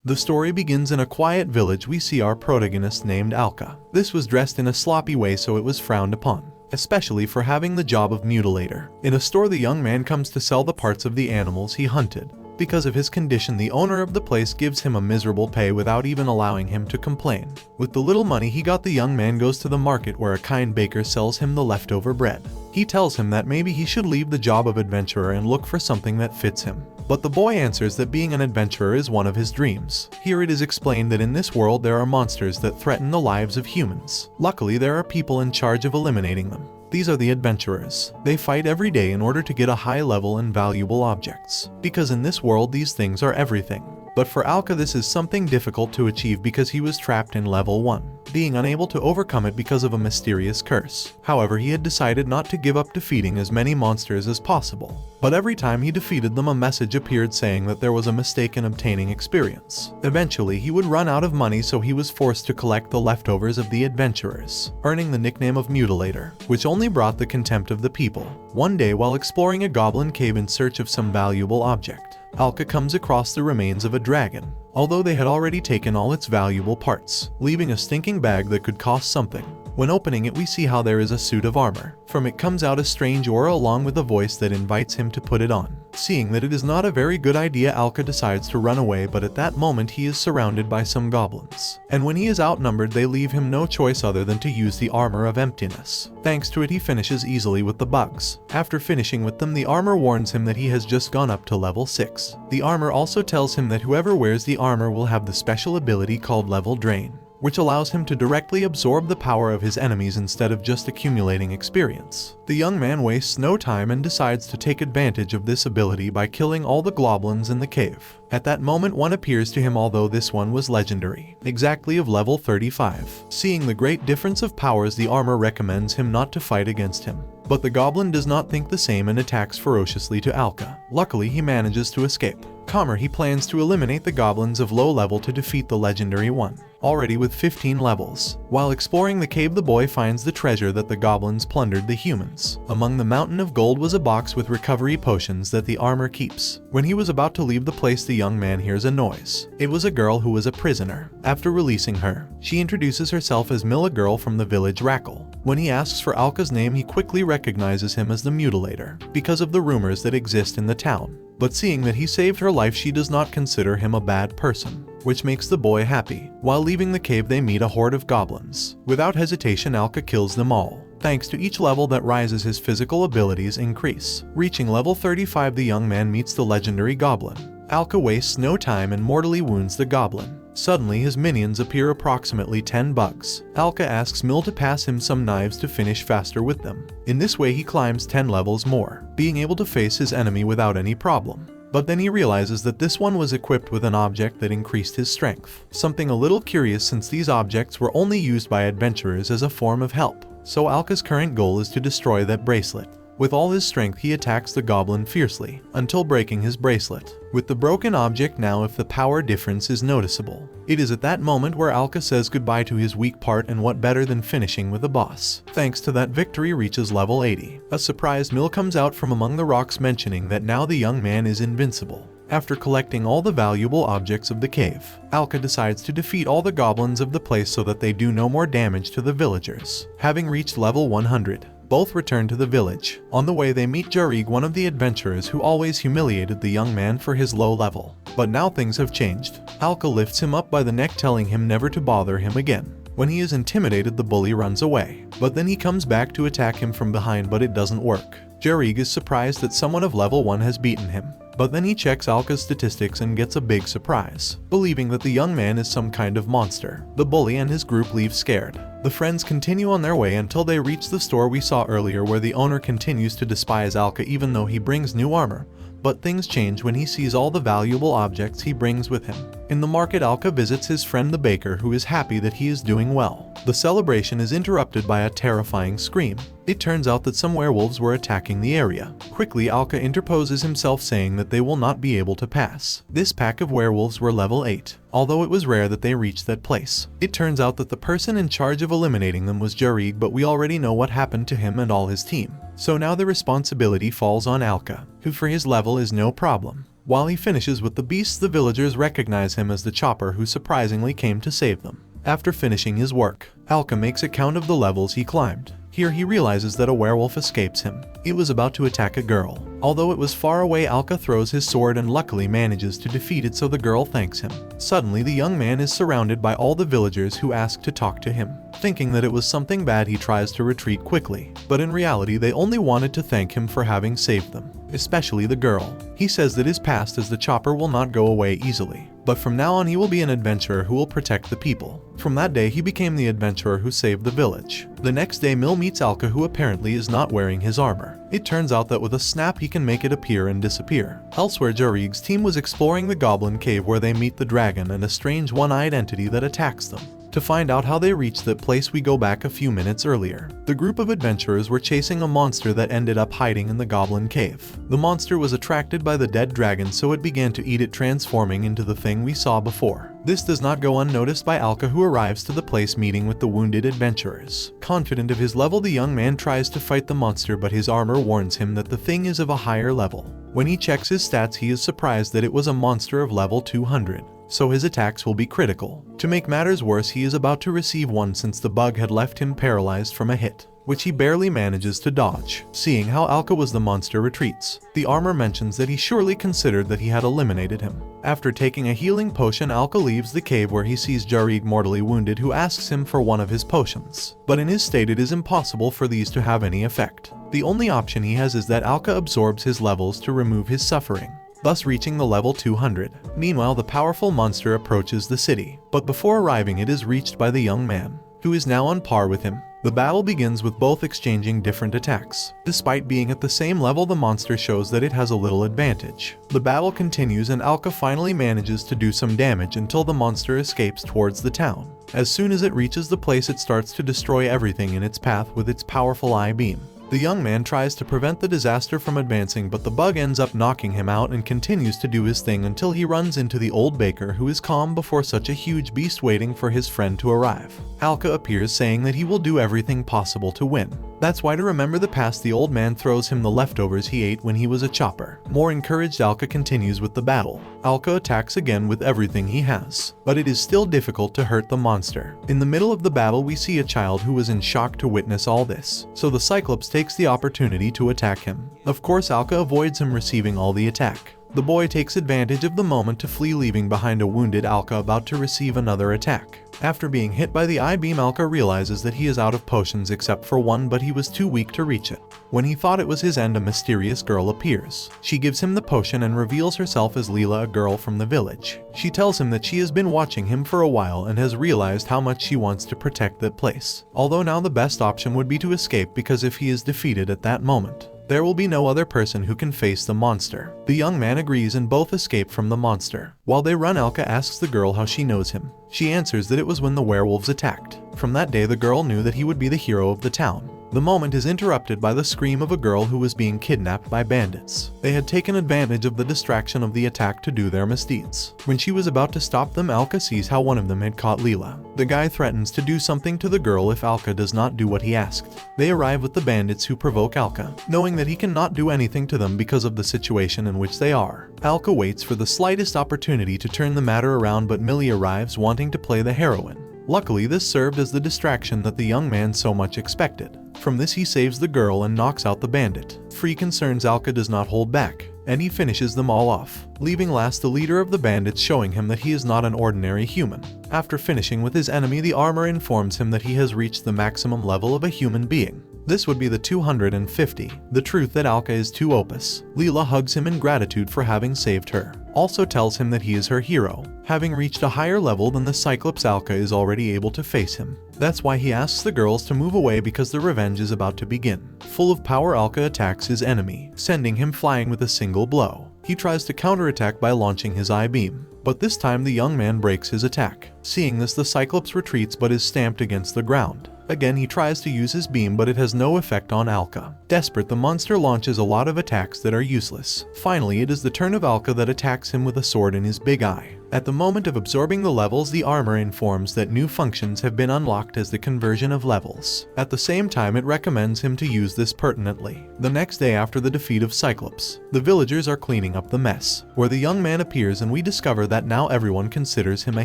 The story begins in a quiet village. We see our protagonist named Alka. This was dressed in a sloppy way, so it was frowned upon, especially for having the job of mutilator. In a store, the young man comes to sell the parts of the animals he hunted. Because of his condition, the owner of the place gives him a miserable pay without even allowing him to complain. With the little money he got, the young man goes to the market where a kind baker sells him the leftover bread. He tells him that maybe he should leave the job of adventurer and look for something that fits him. But the boy answers that being an adventurer is one of his dreams. Here it is explained that in this world there are monsters that threaten the lives of humans. Luckily, there are people in charge of eliminating them. These are the adventurers. They fight every day in order to get a high level and valuable objects, because in this world these things are everything. But for Alka, this is something difficult to achieve because he was trapped in level 1, being unable to overcome it because of a mysterious curse. However, he had decided not to give up defeating as many monsters as possible. But every time he defeated them, a message appeared saying that there was a mistake in obtaining experience. Eventually, he would run out of money, so he was forced to collect the leftovers of the adventurers, earning the nickname of Mutilator, which only brought the contempt of the people. One day, while exploring a goblin cave in search of some valuable object, Alka comes across the remains of a dragon, although they had already taken all its valuable parts, leaving a stinking bag that could cost something. When opening it, we see how there is a suit of armor. From it comes out a strange aura along with a voice that invites him to put it on. Seeing that it is not a very good idea, Alka decides to run away, but at that moment he is surrounded by some goblins. And when he is outnumbered, they leave him no choice other than to use the armor of emptiness. Thanks to it, he finishes easily with the bugs. After finishing with them, the armor warns him that he has just gone up to level 6. The armor also tells him that whoever wears the armor will have the special ability called Level Drain, which allows him to directly absorb the power of his enemies instead of just accumulating experience. The young man wastes no time and decides to take advantage of this ability by killing all the goblins in the cave. At that moment, one appears to him, although this one was legendary, exactly of level 35. Seeing the great difference of powers, the armor recommends him not to fight against him. But the goblin does not think the same and attacks ferociously to Alka. Luckily, he manages to escape. Calmer, he plans to eliminate the goblins of low level to defeat the legendary one, already with 15 levels. While exploring the cave, the boy finds the treasure that the goblins plundered the humans. Among the mountain of gold was a box with recovery potions that the armor keeps. When he was about to leave the place, the young man hears a noise. It was a girl who was a prisoner. After releasing her, she introduces herself as Mill, a girl from the village Rackle. When he asks for Alka's name, he quickly recognizes him as the Mutilator, because of the rumors that exist in the town. But seeing that he saved her life, she does not consider him a bad person, which makes the boy happy. While leaving the cave, they meet a horde of goblins. Without hesitation, Alka kills them all. Thanks to each level that rises, his physical abilities increase. Reaching level 35, the young man meets the legendary goblin. Alka wastes no time and mortally wounds the goblin. Suddenly, his minions appear, approximately 10 bugs. Alka asks Mill to pass him some knives to finish faster with them. In this way, he climbs 10 levels more, being able to face his enemy without any problem. But then he realizes that this one was equipped with an object that increased his strength. Something a little curious, since these objects were only used by adventurers as a form of help. So Alka's current goal is to destroy that bracelet. With all his strength, he attacks the goblin fiercely, until breaking his bracelet. With the broken object now, if the power difference is noticeable. It is at that moment where Alka says goodbye to his weak part, and what better than finishing with a boss. Thanks to that victory, reaches level 80. A surprised Mill comes out from among the rocks, mentioning that now the young man is invincible. After collecting all the valuable objects of the cave, Alka decides to defeat all the goblins of the place so that they do no more damage to the villagers. Having reached level 100, both return to the village. On the way, they meet Jarig, one of the adventurers who always humiliated the young man for his low level. But now things have changed. Alka lifts him up by the neck, telling him never to bother him again. When he is intimidated, the bully runs away. But then he comes back to attack him from behind, but it doesn't work. Jarig is surprised that someone of level 1 has beaten him. But then he checks Alka's statistics and gets a big surprise, believing that the young man is some kind of monster. The bully and his group leave scared. The friends continue on their way until they reach the store we saw earlier, where the owner continues to despise Alka even though he brings new armor. But things change when he sees all the valuable objects he brings with him. In the market, Alka visits his friend the baker, who is happy that he is doing well. The celebration is interrupted by a terrifying scream. It turns out that some werewolves were attacking the area. Quickly, Alka interposes himself, saying that they will not be able to pass. This pack of werewolves were level 8, although it was rare that they reached that place. It turns out that the person in charge of eliminating them was Jarig, but we already know what happened to him and all his team. So now the responsibility falls on Alka, who for his level is no problem. While he finishes with the beasts, the villagers recognize him as the chopper who surprisingly came to save them. After finishing his work, Alka makes a count of the levels he climbed. Here he realizes that a werewolf escapes him. It was about to attack a girl. Although it was far away, Alka throws his sword and luckily manages to defeat it, so the girl thanks him. Suddenly, the young man is surrounded by all the villagers who ask to talk to him. Thinking that it was something bad, he tries to retreat quickly. But in reality, they only wanted to thank him for having saved them, especially the girl. He says that his past as the chopper will not go away easily, but from now on he will be an adventurer who will protect the people. From that day, he became the adventurer who saved the village. The next day, Mill meets Alka, who apparently is not wearing his armor. It turns out that with a snap he can make it appear and disappear. Elsewhere, Jarig's team was exploring the goblin cave where they meet the dragon and a strange one-eyed entity that attacks them. To find out how they reached that place, we go back a few minutes earlier. The group of adventurers were chasing a monster that ended up hiding in the goblin cave. The monster was attracted by the dead dragon, so it began to eat it, transforming into the thing we saw before. This does not go unnoticed by Alka, who arrives to the place meeting with the wounded adventurers. Confident of his level, the young man tries to fight the monster, but his armor warns him that the thing is of a higher level. When he checks his stats, he is surprised that it was a monster of level 200. So his attacks will be critical. To make matters worse, he is about to receive one since the bug had left him paralyzed from a hit, which he barely manages to dodge. Seeing how Alka was the monster retreats. The armor mentions that he surely considered that he had eliminated him. After taking a healing potion, Alka leaves the cave where he sees Jarig mortally wounded, who asks him for one of his potions. But in his state, it is impossible for these to have any effect. The only option he has is that Alka absorbs his levels to remove his suffering, thus reaching the level 200. Meanwhile, the powerful monster approaches the city, but before arriving it is reached by the young man, who is now on par with him. The battle begins with both exchanging different attacks. Despite being at the same level, the monster shows that it has a little advantage. The battle continues and Alka finally manages to do some damage until the monster escapes towards the town. As soon as it reaches the place, it starts to destroy everything in its path with its powerful eye beam. The young man tries to prevent the disaster from advancing, but the bug ends up knocking him out and continues to do his thing until he runs into the old baker, who is calm before such a huge beast waiting for his friend to arrive. Alka appears, saying that he will do everything possible to win. That's why, to remember the past, the old man throws him the leftovers he ate when he was a chopper. More encouraged, Alka continues with the battle. Alka attacks again with everything he has, but it is still difficult to hurt the monster. In the middle of the battle, we see a child who was in shock to witness all this, so the Cyclops takes the opportunity to attack him. Of course, Alka avoids him receiving all the attack. The boy takes advantage of the moment to flee, leaving behind a wounded Alka about to receive another attack. After being hit by the I-beam, Alka realizes that he is out of potions except for one, but he was too weak to reach it. When he thought it was his end, a mysterious girl appears. She gives him the potion and reveals herself as Leela, a girl from the village. She tells him that she has been watching him for a while and has realized how much she wants to protect that place. Although now the best option would be to escape, because if he is defeated at that moment, there will be no other person who can face the monster. The young man agrees and both escape from the monster. While they run, Alka asks the girl how she knows him. She answers that it was when the werewolves attacked. From that day, the girl knew that he would be the hero of the town. The moment is interrupted by the scream of a girl who was being kidnapped by bandits. They had taken advantage of the distraction of the attack to do their misdeeds. When she was about to stop them, Alka sees how one of them had caught Leela. The guy threatens to do something to the girl if Alka does not do what he asked. They arrive with the bandits, who provoke Alka, knowing that he cannot do anything to them because of the situation in which they are. Alka waits for the slightest opportunity to turn the matter around, but Millie arrives wanting to play the heroine. Luckily, this served as the distraction that the young man so much expected. From this, he saves the girl and knocks out the bandit. Free concerns, Alka does not hold back, and he finishes them all off, leaving last the leader of the bandits, showing him that he is not an ordinary human. After finishing with his enemy, the armor informs him that he has reached the maximum level of a human being. This would be the 250, the truth that Alka is too opus. Leela hugs him in gratitude for having saved her. Also tells him that he is her hero. Having reached a higher level than the Cyclops, Alka is already able to face him. That's why he asks the girls to move away, because the revenge is about to begin. Full of power, Alka attacks his enemy, sending him flying with a single blow. He tries to counterattack by launching his I-beam, but this time the young man breaks his attack. Seeing this, the Cyclops retreats but is stamped against the ground. Again, he tries to use his beam, but it has no effect on Alka. Desperate, the monster launches a lot of attacks that are useless. Finally, it is the turn of Alka that attacks him with a sword in his big eye. At the moment of absorbing the levels, the armor informs that new functions have been unlocked as the conversion of levels. At the same time, it recommends him to use this pertinently. The next day after the defeat of Cyclops, the villagers are cleaning up the mess, where the young man appears and we discover that now everyone considers him a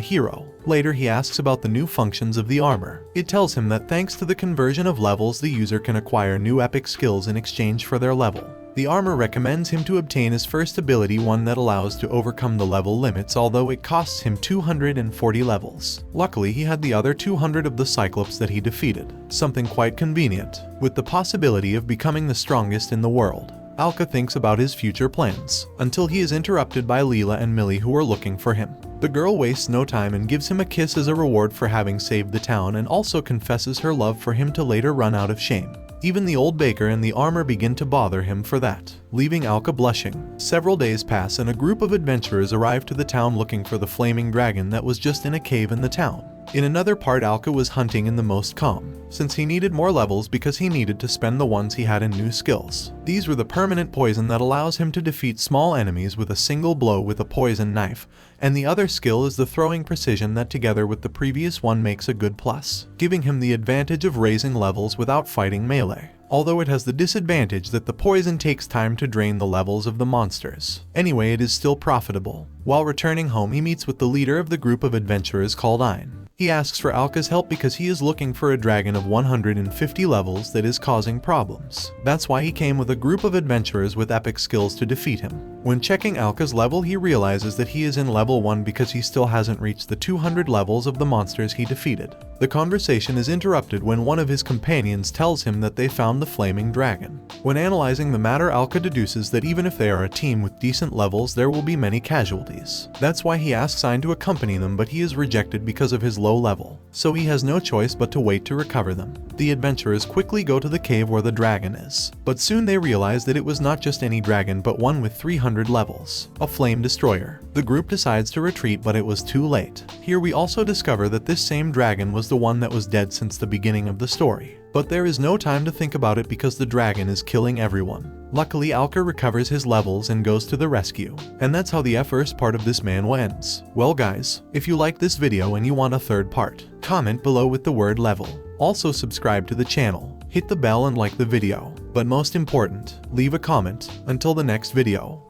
hero. Later he asks about the new functions of the armor. It tells him that thanks to the conversion of levels, the user can acquire new epic skills in exchange for their level. The armor recommends him to obtain his first ability, one that allows to overcome the level limits, although it costs him 240 levels. Luckily, he had the other 200 of the Cyclops that he defeated, something quite convenient, with the possibility of becoming the strongest in the world. Alka thinks about his future plans, until he is interrupted by Leela and Millie, who are looking for him. The girl wastes no time and gives him a kiss as a reward for having saved the town, and also confesses her love for him to later run out of shame. Even the old baker and the armor begin to bother him for that, leaving Alka blushing. Several days pass and a group of adventurers arrive to the town looking for the flaming dragon that was just in a cave in the town. In another part, Alka was hunting in the most calm, since he needed more levels because he needed to spend the ones he had in new skills. These were the permanent poison that allows him to defeat small enemies with a single blow with a poison knife, and the other skill is the throwing precision that together with the previous one makes a good plus, giving him the advantage of raising levels without fighting melee. Although it has the disadvantage that the poison takes time to drain the levels of the monsters. Anyway, it is still profitable. While returning home, he meets with the leader of the group of adventurers called Ein. He asks for Alka's help because he is looking for a dragon of 150 levels that is causing problems. That's why he came with a group of adventurers with epic skills to defeat him. When checking Alka's level, he realizes that he is in level 1 because he still hasn't reached the 200 levels of the monsters he defeated. The conversation is interrupted when one of his companions tells him that they found the flaming dragon. When analyzing the matter, Alka deduces that even if they are a team with decent levels, there will be many casualties. That's why he asks Ein to accompany them, but he is rejected because of his low level, so he has no choice but to wait to recover them. The adventurers quickly go to the cave where the dragon is, but soon they realize that it was not just any dragon but one with 300 levels, a flame destroyer. The group decides to retreat, but it was too late. Here we also discover that this same dragon was the one that was dead since the beginning of the story. But there is no time to think about it because the dragon is killing everyone. Luckily, Alka recovers his levels and goes to the rescue. And that's how the first part of this manhwa ends. Well guys, if you like this video and you want a third part, comment below with the word level. Also subscribe to the channel, hit the bell and like the video. But most important, leave a comment. Until the next video.